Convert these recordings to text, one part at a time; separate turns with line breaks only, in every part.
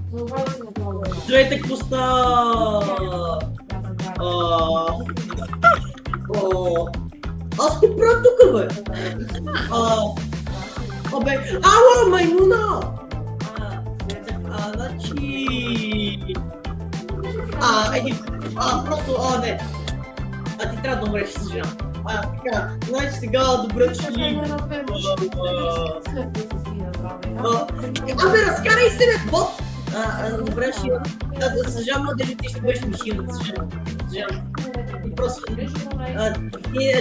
Здравейте, какво става? Аз го правя тук, бе! Абе, ала, маймуна! Значи... просто, не. Ти трябва да умреш, съжалявам. Така, значи сега, добре дошли. Разкарай се, бе, бот! Добре, съжалявам, дали ти ще бъдеш мишина, съжалявам. Просто,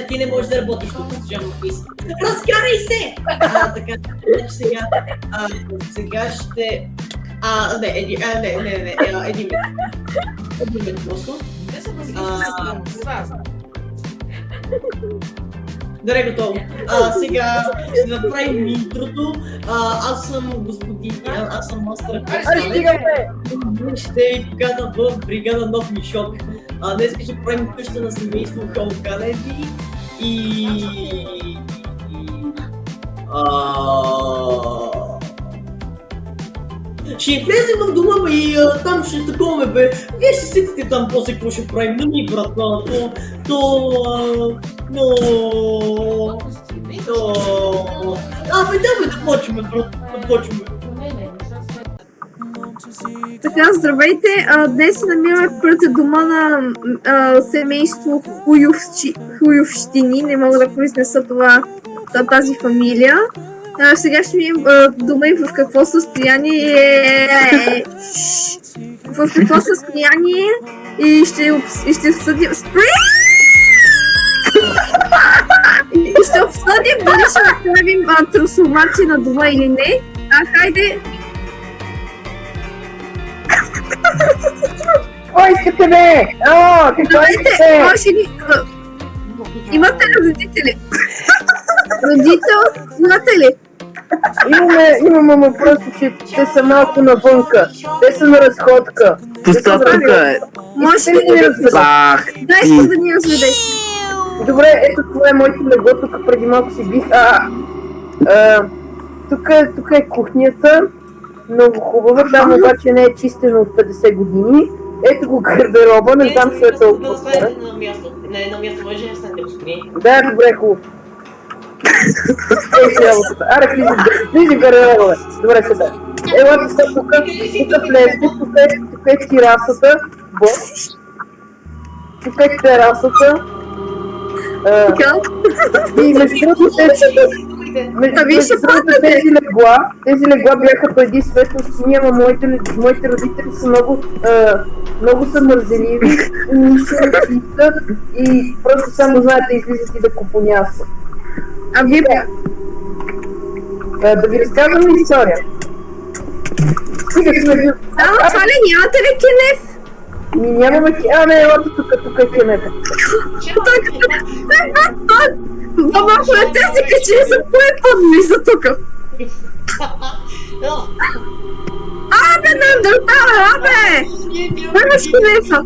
ти не можеш да работиш тук, съжалявам, разкарай се! Така, сега ще... един минут просто. Добре, готово. Сега ще направим интрото. Аз съм господин, аз съм мастер. Ще ви покана в бригада Нов Мишок. Днес ще правим къща на семейство Халканеви и... Ще влезем в дома и там ще такова, бе. Вие ще сетите там после какво ще правим, но ни, брат, да почваме, брат, да почваме.
Така, здравейте! Днес се намираме пред дома на семейство Хуювщини. Не мога да произнеса тази фамилия. Сега ще видим дома им в какво състояние е. В какво състояние и ще обсъдим... И ще обсъдим дали ще направим трансформация на дома или не. Хайде!
Кой искате, бе? Какво искате?
Имате ли родители? Родител? Имате ли?
Имаме, но просто, че те са малко навънка. Те са на разходка.
Пуста тук е.
Можеш ли да ни разведеш? Да, искам да ни разведеш.
Добре, ето това е моето легло, тук преди малко си бих. Тук е кухнята. Много хубава, там обаче не е чистена от 50 години. Ето го гардероба, не знам що е толкова.
Да оставите на едно място, може да станете господин.
Да, добре, хубаво. Аре, влизай гардероба, бе. Добре, сега. Елате са тук влезте, тук е терасата. Тук е терасата. И между другото тези легла бяха преди светлости, ама моите родители са много са мързеливи и не се разчитат и просто само знаят да излизат и да купонясат.
А вие...
Да ви разказвам ли история?
Това ли нямате ли Кенеф?
Нямаме не, елата тук е Кенефа.
Баба, те си качи за кое подвиза тук? Абе, Неандерталър, абе! Имаш Кенефа?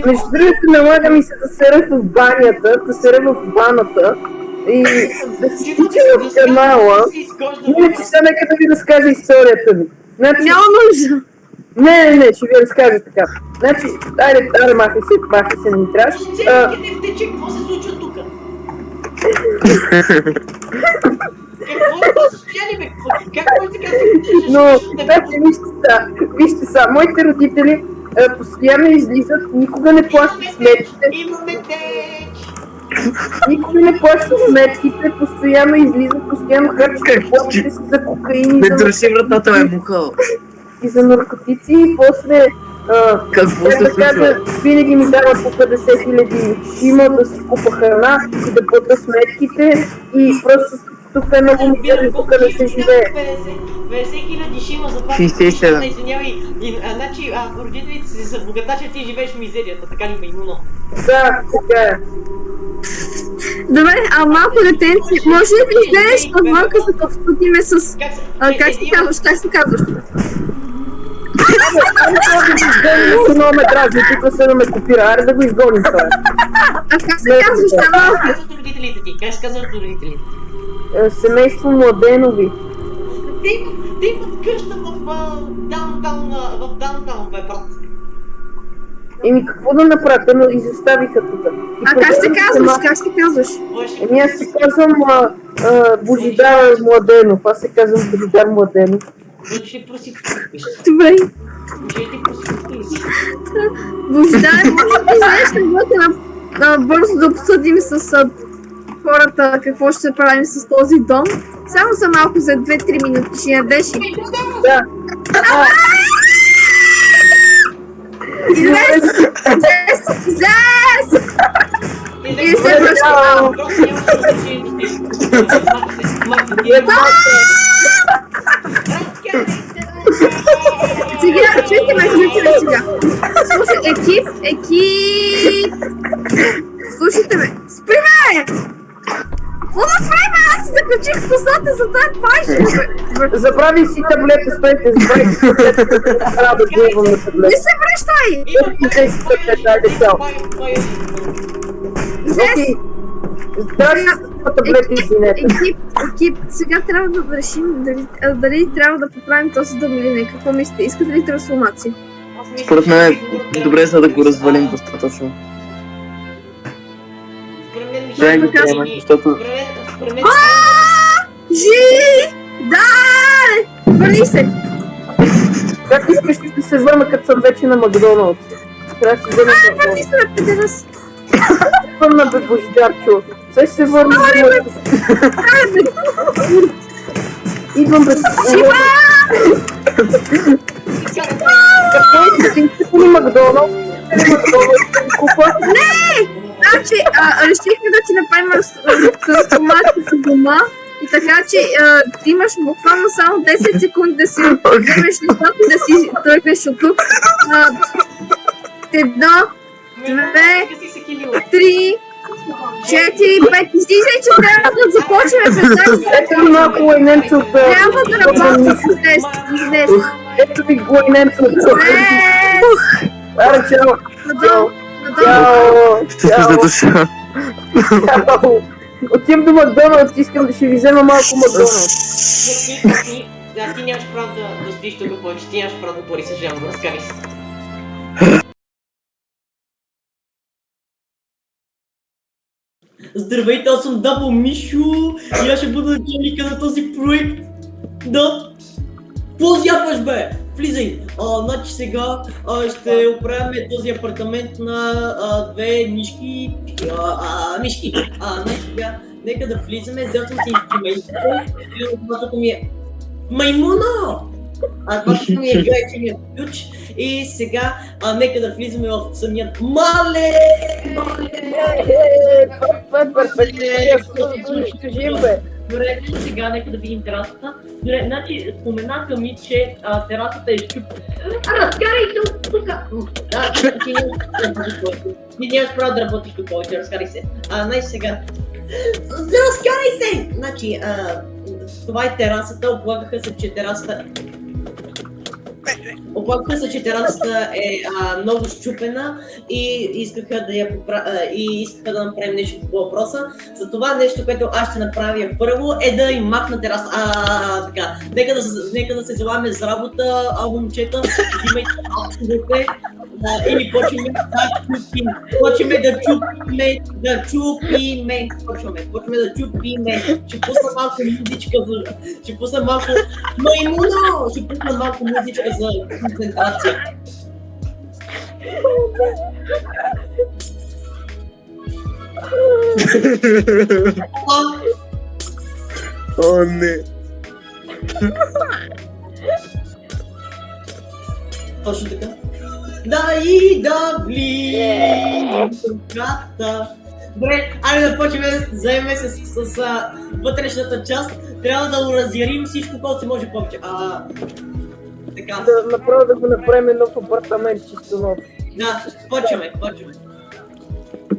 Между другото, налага ми се да сера в банята, да сера в ваната и да си тича в канала. Иначе сега нека да ви разкажа историята ми.
Няма нужда.
Не, ще ви разкажа така. Значи, айде, махай се, не ми трябваш.
Какво се случва тук? Какво се случва, бе? Как може така да
Но, вижте са, моите родители постоянно излизат, никога не плащат сметките.
Имаме теч!
Никога не плащат сметките, постоянно излизат, постоянно харчат платите си за кокаин
Не троши вратата, бе, бухал.
И за наркотици и после
какво се случва?
Винаги ми дават по 50 000 има да си купа храна и да плата сметките и просто тук е много мизерно, тук да се живее.
50 000 ще има заплата.
67.
Извинявай, значи родителите си са богатачи, ти живееш в мизерията, така ли маймуно?
Да, така е.
Добре, малко детенци, може ли да излезеш навънка, за да обсъдиме с... Как се казваш?
Много ме дразни, тук се да ме копира, аре да го изгоним това.
Как се казваш, малко?
Как казват родителите ти? Как казват родителите?
Семейство Младенови.
Те имат къща в даунтаун, бе, брат.
Еми, какво да направя? Те ме изоставиха тук.
А как се казваш? Как се казваш?
Еми, аз се казвам Божидар Младенов. Аз се казвам Божидар Младенов.
Ще проси
Добре.
Ще ти проси.
Божидар, може да излезеш бързо да обсъдим с хората какво ще правим с този дом. Само за малко, за 2-3 минути. Ще ядеш и...
Да.
Излез! Излез! И се връща. Сега, чуйте ме сега. Слушай, екип. Слушайте ме. Спри ме! Какво да правим? Аз си заключих косата за тази паша.
Забрави си таблета, стойте, забрави си таблета. Трябва да гледам на таблета.
Не се връщай!
Те си таблета, айде цял.
Излез!
Здрави си таблета, извинете.
Екип, сега трябва да решим дали трябва да поправим този дом или не. Какво мислите? Искате ли трансформация?
Според мен е добре за да го развалим достатъчно. Правим го приемам, защото...
Жи! Да! Върни се!
Как искаш да се върна, като съм вече на Макдоналдс? Трябва да си взема
Върни се, бе, педерас!
върна, бе, Божидарчо. Сега ще се върна. Идвам, бе. Какво искате ли Макдоналдс?
Не! Значи, решихме да ти направим трансформация в дома и така, че ти имаш буквално само 10 секунди да си вземеш нещата и да си тръгнеш от тук. 1, 2, 3, 4, 5. Излизай, че трябва да започнем през
Ето ми малко лайненце от...
Трябва да работим. Излез.
Ето ми лайненце от...
Излез.
Аре, чао.
Надолу.
Чао.
Ще се задуша.
Чао. Отивам до Макдоналдс, искам да ще ви взема малко Макдоналдс.
Да, ти нямаш право да спиш тук повече, ти нямаш право да говориш с жена, разкарай се. Здравейте, аз съм Дабо Мишо и аз ще бъда началника на този проект. Да. Какво зяпаш, бе? Влизай! Значи сега ще оправяме този апартамент на две мишки. Мишки. Значи сега, нека да влизаме, взел съм си инструментите. Това ми е маймуно! Това ми е гайченият ключ. И сега, нека да влизаме в самият мале!
Това е перфектно.
Добре, сега нека да видим терасата. Добре, значи споменаха ми, че терасата е щупена. Разкарай се от тук! Ти нямаш право да работиш тук повече, разкарай се. Значи сега... Разкарай се! Значи, това е терасата, оплакаха се, че терасата... Оплакаха се, че терасата е много щупена и искаха да направим нещо по въпроса. За това нещо, което аз ще направя първо е да им махна терасата. Така. Нека да се залагаме за работа, момчета, взимайте автовете или почваме да чупиме. Почваме да чупиме. Ще пусна малко музичка ще пусна малко маймуно! Ще пусна малко музичка за концентрация.
О, не.
Точно така. Да и да влизам в крата. Добре, айде да почнем да заеме се с вътрешната част. Трябва да уразярим всичко, което се може повече. Така.
Да направо да го направим нов апартамент, чисто нов.
Да, почваме.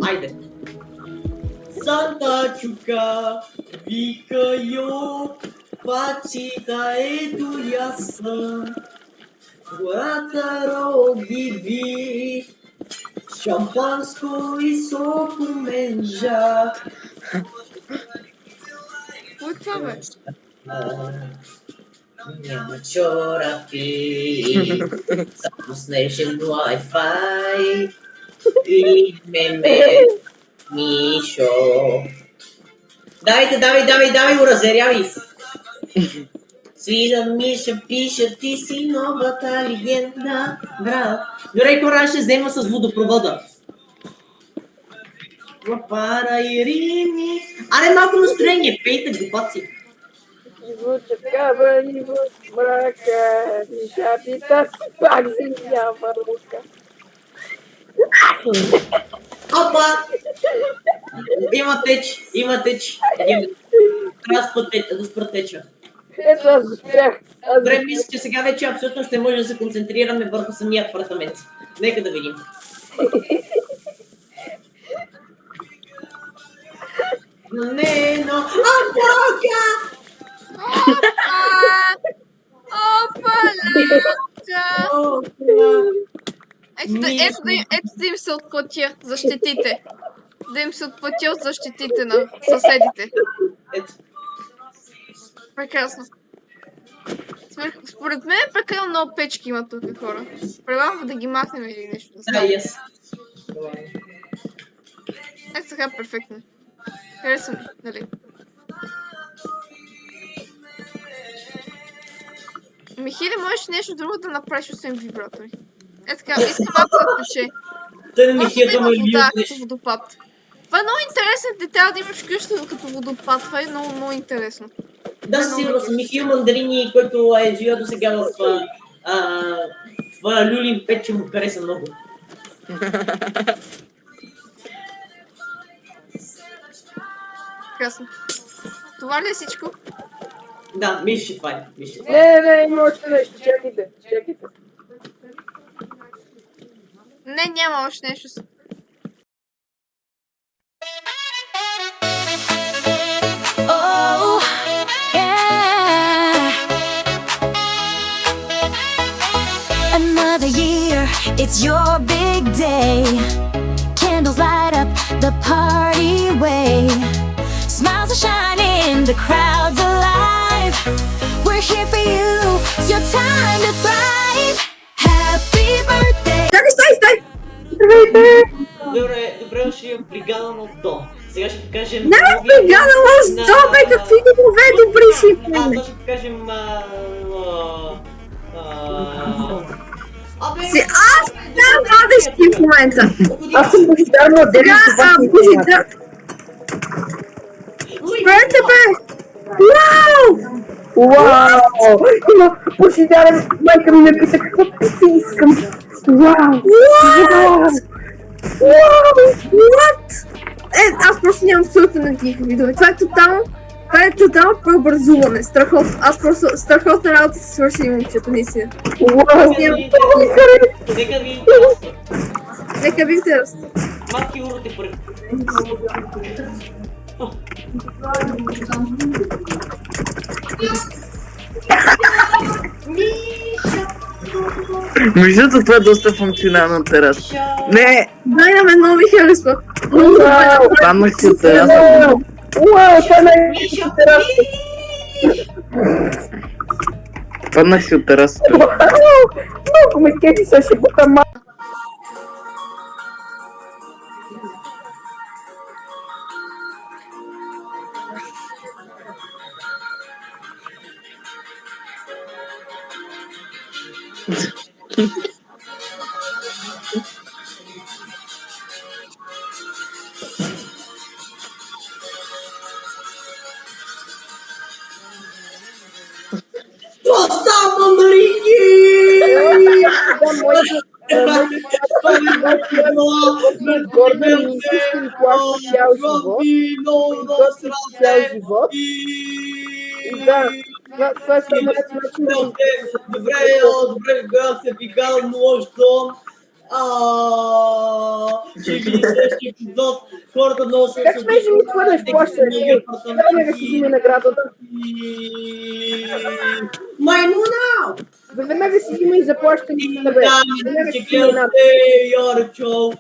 Айде. Санта чука, вика йо, пачита ето яса. Гората роги би, шампанско и соко менжа.
Какво е това, бе?
Няма чорапи, само снежен Wi-Fi и меме Мишо. Давай, уразеряви! Свида Миша пиша, ти си новата легенда, брат. Добре, Коран ще взема с водопровода. Пара и рими. Аре, малко настроение, пейте глупаци.
Звучат кабани в мрака, и шапита пак земя върлука.
Опа! Има теч. Трябва да спра теча.
Ето аз го спрях.
Добре, мисля, че сега вече абсолютно ще може да се концентрираме върху самия апартамент. Нека да видим. Апака!
Опа, лапка! Ето да им се отплатя за щетите. Да им се отплатя за щетите на съседите.
Ето.
Прекрасно. Според мен прекалено много печки има тук, хора. Предлагам да ги махнем или нещо да
Да,
стане.
yes.
Ето така, перфектно. Харесва ми, нали? Михиле, можеш нещо друго да направиш освен вибратори? Е така, искам малко да пише.
Той не ми
Може да
хига,
има
ма
вода
любим
като
нещо.
водопад. Това е много интересен детайл да имаш къща като водопад. Това е много, много интересно.
Да, сигурно съм Михил Мандарини, който е живял до сега в Люлин Пет, че му хареса много.
Прекрасно. Това ли е всичко?
Да, мисля, че това е.
Не, има още нещо, чакайте.
Не, няма още нещо.
Oh, yeah. Another year, it's your big day. Candles light up the party way. Smiles are shining, the crowd's alive. We're here for you, it's your time to thrive. Happy birthday.
Стай!
Добре дошли в бригада на Дом. Сега ще покажем...
Няма бригада лош дом, бе, какви домове добри си имаме.
Ще покажем...
Аз нямам радести в момента.
Аз съм Божидар Младенец,
Сега, Божидар... Спрете, бе! Вау!
Има Божидар, майка ми написа какво пица искам. Вау!
What? Аз просто нямам абсолютно никакви видове. Това е тотално преобразуване. Страхотно. Аз просто страхотна работа се свърши момчето, наистина.
Нека ви...
Нека ви интересно.
Малки уроти първи.
Между другото, това е доста функционална тераса. Не!
Дай нам едно ми харесва.
Паднах си от тераса.
Уау, това не е тераса.
Паднах си от терасата.
Много ме кефи, сега ще бутам малко.
Доста мандаринки!
Гордън ми иска и плаща цял живот. Готви цял живот. И да, това е самият начин да
Добре, гледам се пикал нож дом. Ще ви следващия епизод. Хората много се...
Как смееш да ми хвърляш плащане? Трябва да си взиме наградата.
Маймуна!
Веднага си взима и заплащане.
Да, ще гледате Ярчо.